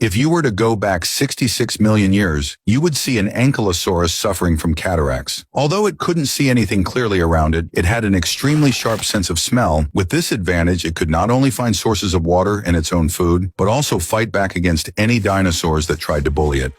If you were to go back 66 million years, you would see an ankylosaurus suffering from cataracts. Although it couldn't see anything clearly around it, it had an extremely sharp sense of smell. With this advantage, it could not only find sources of water and its own food, but also fight back against any dinosaurs that tried to bully it.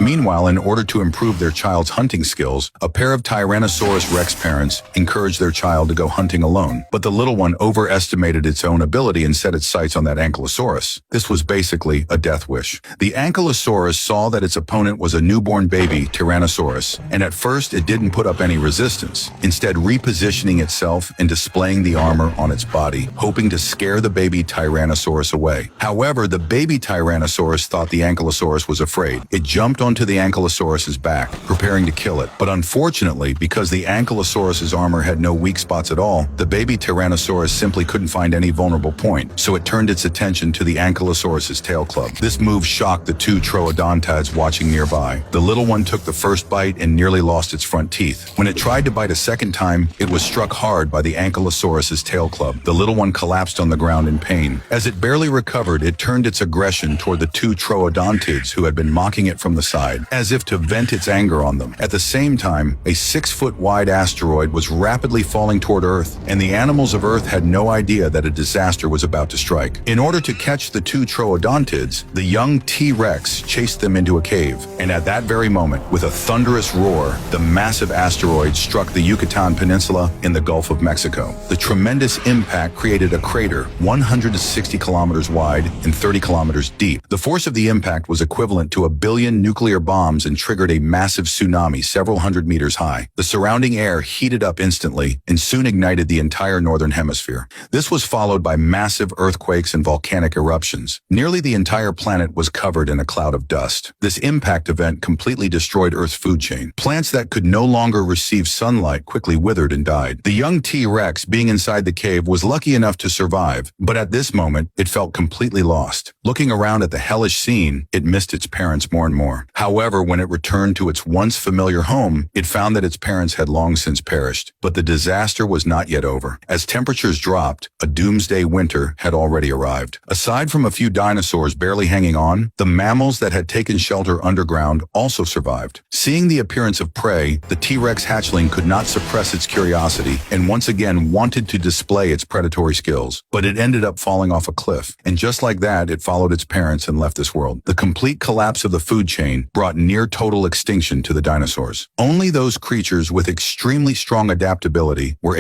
Meanwhile, in order to improve their child's hunting skills, a pair of Tyrannosaurus rex parents encouraged their child to go hunting alone. But the little one overestimated its own ability and set its sights on that ankylosaurus. This was basically a death wish. The ankylosaurus saw that its opponent was a newborn baby Tyrannosaurus, and at first it didn't put up any resistance, instead repositioning itself and displaying the armor on its body, hoping to scare the baby Tyrannosaurus away. However, the baby Tyrannosaurus thought the ankylosaurus was afraid. It jumped onto the ankylosaurus's back, preparing to kill it. But unfortunately, because the ankylosaurus's armor had no weak spots at all, the baby Tyrannosaurus simply couldn't find any vulnerable point, so it turned its attention to the ankylosaurus's tail club. This move shocked the two troodontids watching nearby. The little one took the first bite and nearly lost its front teeth. When it tried to bite a second time, it was struck hard by the ankylosaurus's tail club. The little one collapsed on the ground in pain. As it barely recovered, it turned its aggression toward the two troodontids who had been mocking it from the side, as if to vent its anger on them. At the same time, a 6-foot-wide asteroid was rapidly falling toward Earth, and the animals of Earth had no idea that a disaster was about to strike. In order to catch the two troodontids, the young T-Rex chased them into a cave, and at that very moment, with a thunderous roar, the massive asteroid struck the Yucatan Peninsula in the Gulf of Mexico. The tremendous impact created a crater 160 kilometers wide and 30 kilometers deep. The force of the impact was equivalent to 1 billion nuclear bombs and triggered a massive tsunami several hundred meters high. The surrounding air heated up instantly and soon ignited the entire northern hemisphere. This was followed by massive earthquakes and volcanic eruptions. Nearly the entire planet was covered in a cloud of dust. This impact event completely destroyed Earth's food chain. Plants that could no longer receive sunlight quickly withered and died. The young T-Rex, being inside the cave, was lucky enough to survive, but at this moment, it felt completely lost. Looking around at the hellish scene, it missed its parents more and more. However, when it returned to its once familiar home, it found that its parents had long since perished. But the disaster was not yet over. As temperatures dropped, a doomsday winter had already arrived. Aside from a few dinosaurs barely hanging on, the mammals that had taken shelter underground also survived. Seeing the appearance of prey, the T-Rex hatchling could not suppress its curiosity and once again wanted to display its predatory skills. But it ended up falling off a cliff, and just like that, it followed its parents and left this world. The complete collapse of the food chain brought near total extinction to the dinosaurs. Only those creatures with extremely strong adaptability were